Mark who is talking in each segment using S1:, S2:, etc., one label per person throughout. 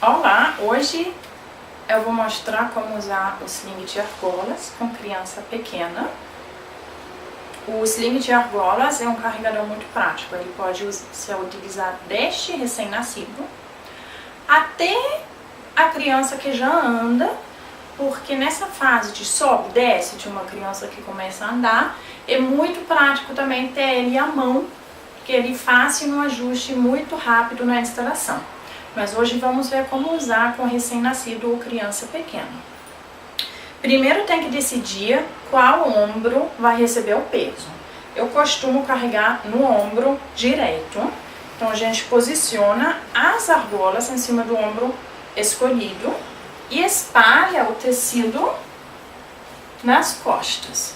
S1: Olá, hoje eu vou mostrar como usar o sling de argolas com criança pequena. O sling de argolas é um carregador muito prático, ele pode ser utilizado desde recém-nascido até a criança que já anda, porque nessa fase de sobe e desce de uma criança que começa a andar, é muito prático também ter ele à mão, que ele faz um ajuste muito rápido na instalação. Mas hoje vamos ver como usar com recém-nascido ou criança pequena. Primeiro tem que decidir qual ombro vai receber o peso. Eu costumo carregar no ombro direito. Então a gente posiciona as argolas em cima do ombro escolhido e espalha o tecido nas costas.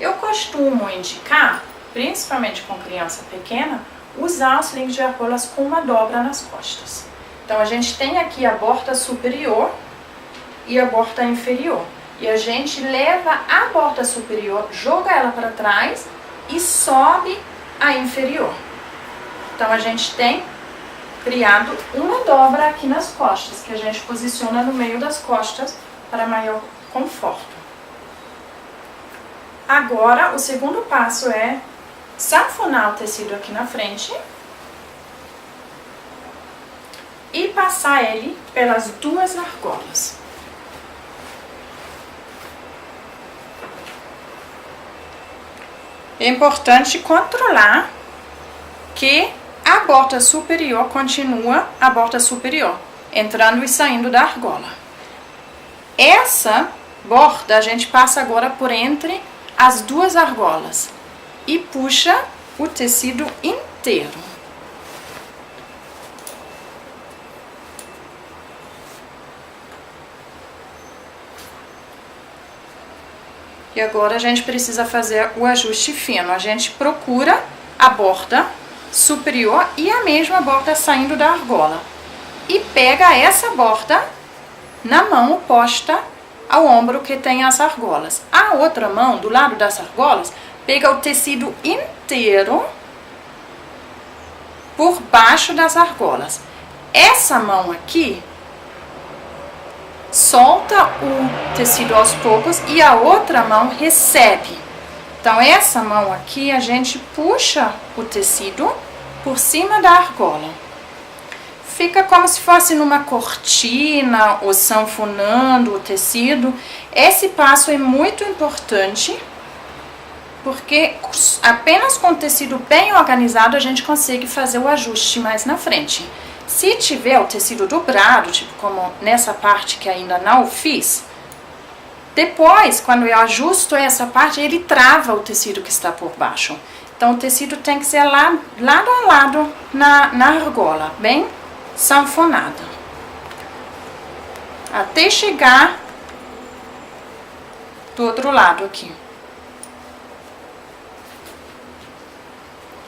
S1: Eu costumo indicar, principalmente com criança pequena, usar o sling de argolas com uma dobra nas costas. Então a gente tem aqui a borda superior e a borda inferior. E a gente leva a borda superior, joga ela para trás e sobe a inferior. Então a gente tem criado uma dobra aqui nas costas, que a gente posiciona no meio das costas para maior conforto. Agora o segundo passo é sanfonar o tecido aqui na frente e passar ele pelas duas argolas. É importante controlar que a borda superior continua a borda superior, entrando e saindo da argola. Essa borda a gente passa agora por entre as duas argolas e puxa o tecido inteiro. E agora a gente precisa fazer o ajuste fino. A gente procura a borda superior e a mesma borda saindo da argola. E pega essa borda na mão oposta ao ombro que tem as argolas. A outra mão, do lado das argolas, pega o tecido inteiro por baixo das argolas. Essa mão aqui solta o tecido aos poucos e a outra mão recebe. Então essa mão aqui a gente puxa o tecido por cima da argola. Fica como se fosse numa cortina ou sanfonando o tecido. Esse passo é muito importante, porque apenas com o tecido bem organizado a gente consegue fazer o ajuste mais na frente. Se tiver o tecido dobrado, tipo como nessa parte que ainda não fiz, depois, quando eu ajusto essa parte, ele trava o tecido que está por baixo. Então o tecido tem que ser lado a lado na argola, bem sanfonada, até chegar do outro lado aqui.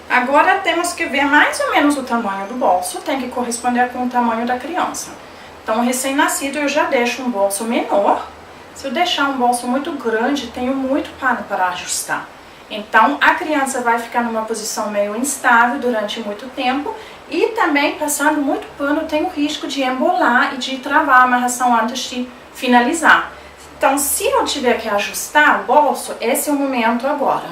S1: Agora temos que ver mais ou menos o tamanho do bolso, tem que corresponder com o tamanho da criança. Então, recém-nascido eu já deixo um bolso menor. Se eu deixar um bolso muito grande, tenho muito pano para ajustar. Então, a criança vai ficar numa posição meio instável durante muito tempo e também, passando muito pano, tem o risco de embolar e de travar a amarração antes de finalizar. Então, se eu tiver que ajustar o bolso, esse é o momento agora.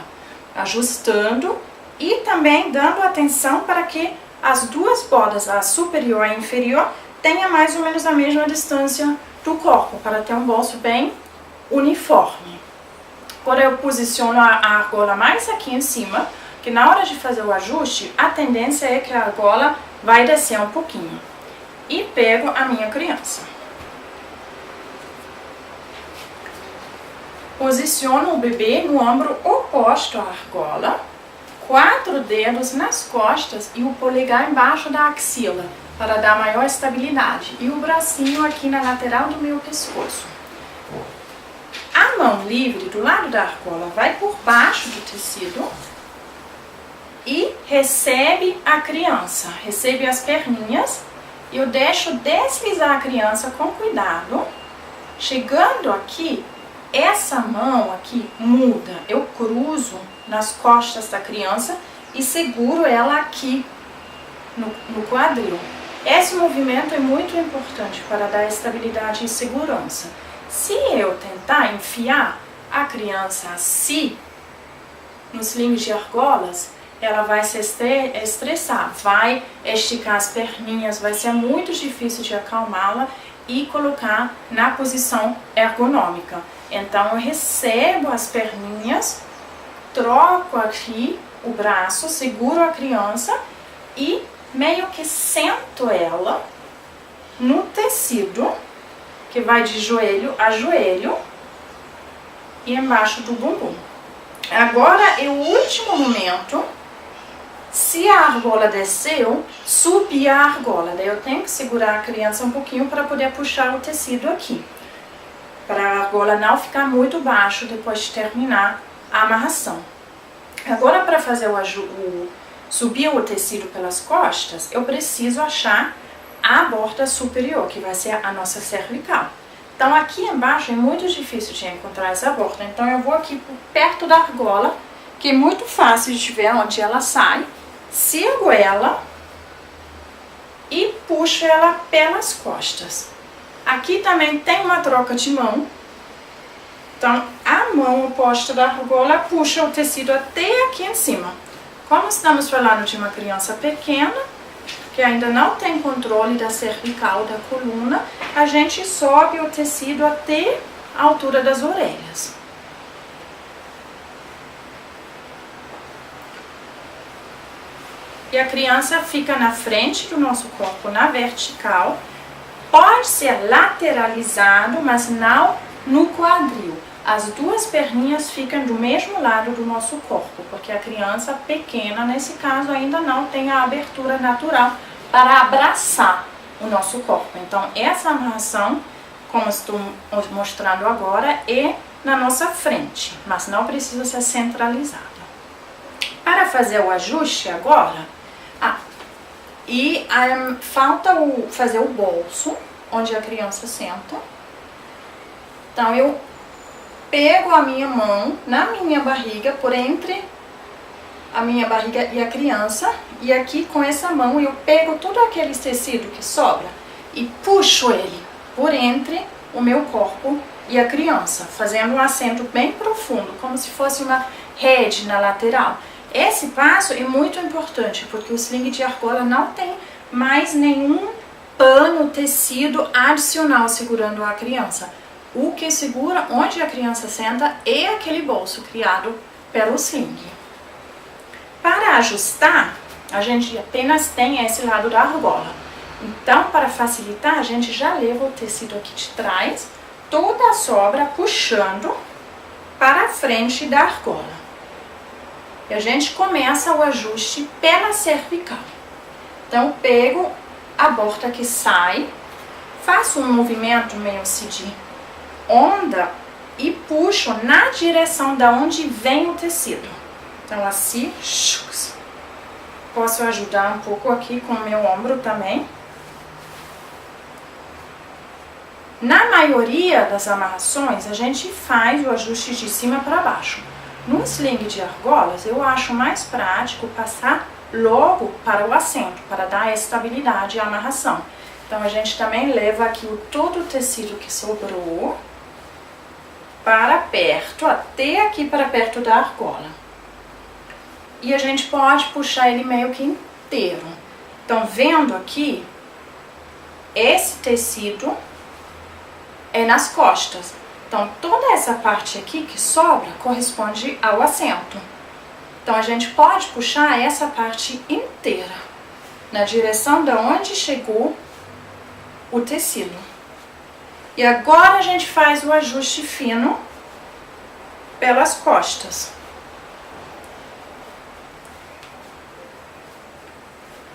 S1: Ajustando e também dando atenção para que as duas bordas, a superior e a inferior, tenham mais ou menos a mesma distância do corpo, para ter um bolso bem uniforme. Agora eu posiciono a argola mais aqui em cima, que na hora de fazer o ajuste, a tendência é que a argola vai descer um pouquinho. E pego a minha criança. Posiciono o bebê no ombro oposto à argola, 4 dedos nas costas e o polegar embaixo da axila, para dar maior estabilidade. E o bracinho aqui na lateral do meu pescoço. A mão livre do lado da argola vai por baixo do tecido e recebe a criança, recebe as perninhas. Eu deixo deslizar a criança com cuidado. Chegando aqui, essa mão aqui muda, eu cruzo nas costas da criança e seguro ela aqui no quadril. Esse movimento é muito importante para dar estabilidade e segurança. Se eu tentar enfiar a criança assim, no sling de argolas, ela vai se estressar, vai esticar as perninhas, vai ser muito difícil de acalmá-la e colocar na posição ergonômica. Então eu recebo as perninhas, troco aqui o braço, seguro a criança e meio que sento ela no tecido que vai de joelho a joelho e embaixo do bumbum. Agora é o último momento. Se a argola desceu, subir a argola. Daí eu tenho que segurar a criança um pouquinho para poder puxar o tecido aqui, para a argola não ficar muito baixo depois de terminar a amarração. Agora, para fazer subir o tecido pelas costas, eu preciso achar a borda superior, que vai ser a nossa cervical. Então aqui embaixo é muito difícil de encontrar essa borda, então eu vou aqui perto da argola, que é muito fácil de ver onde ela sai, sigo ela e puxo ela pelas costas. Aqui também tem uma troca de mão, então a mão oposta da argola puxa o tecido até aqui em cima. Como estamos falando de uma criança pequena, que ainda não tem controle da cervical, da coluna, a gente sobe o tecido até a altura das orelhas. E a criança fica na frente do nosso corpo, na vertical. Pode ser lateralizado, mas não no quadril. As duas perninhas ficam do mesmo lado do nosso corpo, porque a criança pequena, nesse caso, ainda não tem a abertura natural para abraçar o nosso corpo. Então, essa amarração, como estou mostrando agora, é na nossa frente, mas não precisa ser centralizada. Para fazer o ajuste agora, falta fazer o bolso, onde a criança senta. Então, eu pego a minha mão na minha barriga, por entre a minha barriga e a criança, e aqui com essa mão eu pego todo aquele tecido que sobra e puxo ele por entre o meu corpo e a criança, fazendo um assento bem profundo, como se fosse uma rede na lateral. Esse passo é muito importante, porque o sling de argola não tem mais nenhum pano, tecido adicional segurando a criança. O que segura onde a criança senta é aquele bolso criado pelo sling. Para ajustar, a gente apenas tem esse lado da argola. Então, para facilitar, a gente já leva o tecido aqui de trás, toda a sobra puxando para a frente da argola. E a gente começa o ajuste pela cervical. Então, eu pego a borda que sai, faço um movimento meio assim de onda e puxo na direção da onde vem o tecido. Então, assim, posso ajudar um pouco aqui com o meu ombro também. Na maioria das amarrações, a gente faz o ajuste de cima para baixo. No sling de argolas, eu acho mais prático passar logo para o assento, para dar estabilidade à amarração. Então, a gente também leva aqui todo o tecido que sobrou para perto, até aqui para perto da argola. E a gente pode puxar ele meio que inteiro. Então, vendo aqui, esse tecido é nas costas. Então, toda essa parte aqui que sobra corresponde ao assento. Então, a gente pode puxar essa parte inteira na direção de onde chegou o tecido. E agora a gente faz o ajuste fino pelas costas.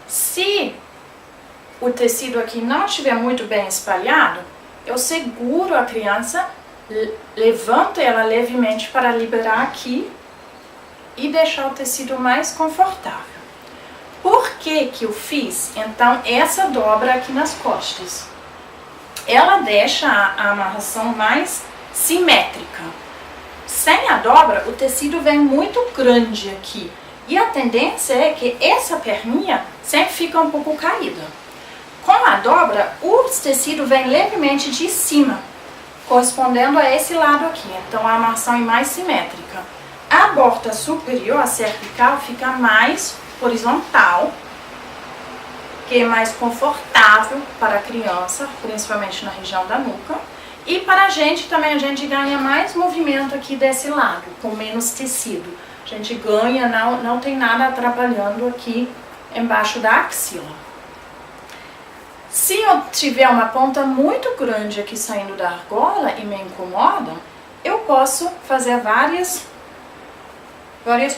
S1: Se o tecido aqui não estiver muito bem espalhado, eu seguro a criança, levanto ela levemente para liberar aqui e deixar o tecido mais confortável. Por que que eu fiz, então, essa dobra aqui nas costas? Ela deixa a amarração mais simétrica. Sem a dobra, o tecido vem muito grande aqui. E a tendência é que essa perninha sempre fica um pouco caída. Com a dobra, o tecido vem levemente de cima, correspondendo a esse lado aqui. Então, a armação é mais simétrica. A borda superior, a cervical, fica mais horizontal, que é mais confortável para a criança, principalmente na região da nuca. E para a gente também, a gente ganha mais movimento aqui desse lado, com menos tecido. A gente ganha, não tem nada atrapalhando aqui embaixo da axila. Se eu tiver uma ponta muito grande aqui saindo da argola e me incomoda, eu posso fazer várias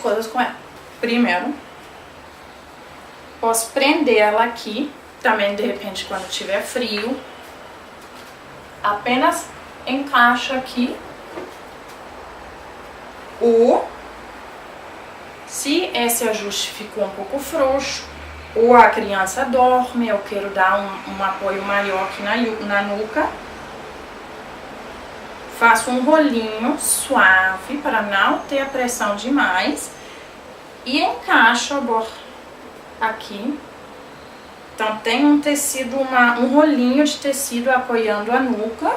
S1: coisas com ela. Primeiro, posso prender ela aqui, também de repente quando tiver frio, apenas encaixa aqui se esse ajuste ficou um pouco frouxo, ou a criança dorme, eu quero dar um apoio maior aqui na nuca, faço um rolinho suave para não ter a pressão demais e encaixo a borda aqui. Então tem um tecido, um rolinho de tecido apoiando a nuca.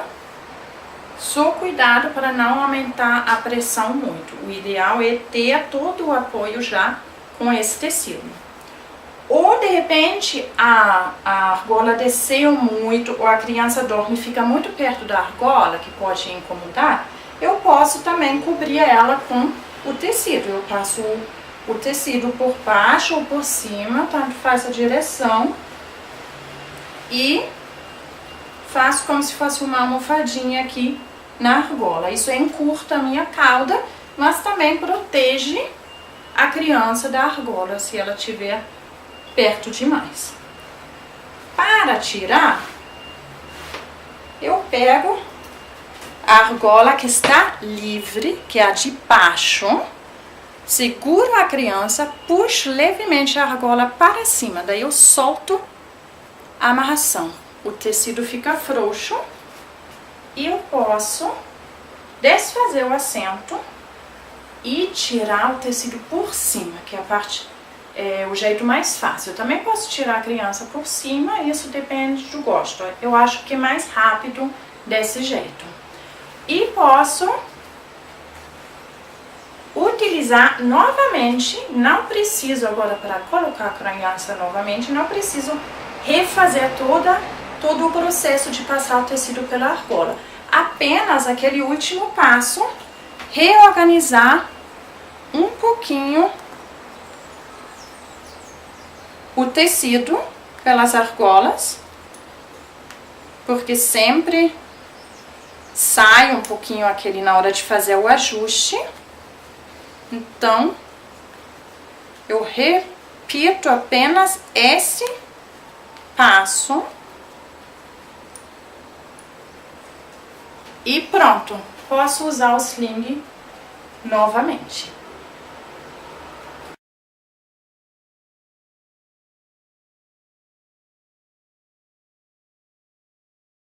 S1: Só cuidado para não aumentar a pressão muito. O ideal é ter todo o apoio já com esse tecido. Ou de repente a argola desceu muito, ou a criança dorme e fica muito perto da argola, que pode incomodar, eu posso também cobrir ela com o tecido. Eu passo o tecido por baixo ou por cima, tanto faz a direção, e faço como se fosse uma almofadinha aqui na argola. Isso encurta a minha cauda, mas também protege a criança da argola se ela estiver perto demais. Para tirar, eu pego a argola que está livre, que é a de baixo, seguro a criança, puxo levemente a argola para cima, daí eu solto a amarração. O tecido fica frouxo e eu posso desfazer o assento e tirar o tecido por cima, que é a parte, o jeito mais fácil. Eu também posso tirar a criança por cima, isso depende do gosto. Eu acho que é mais rápido desse jeito. E posso utilizar novamente, não preciso agora para colocar a criança novamente, não preciso refazer todo o processo de passar o tecido pela argola. Apenas aquele último passo, reorganizar um pouquinho o tecido pelas argolas, porque sempre sai um pouquinho aquele na hora de fazer o ajuste. Então, eu repito apenas esse passo e pronto, posso usar o sling novamente.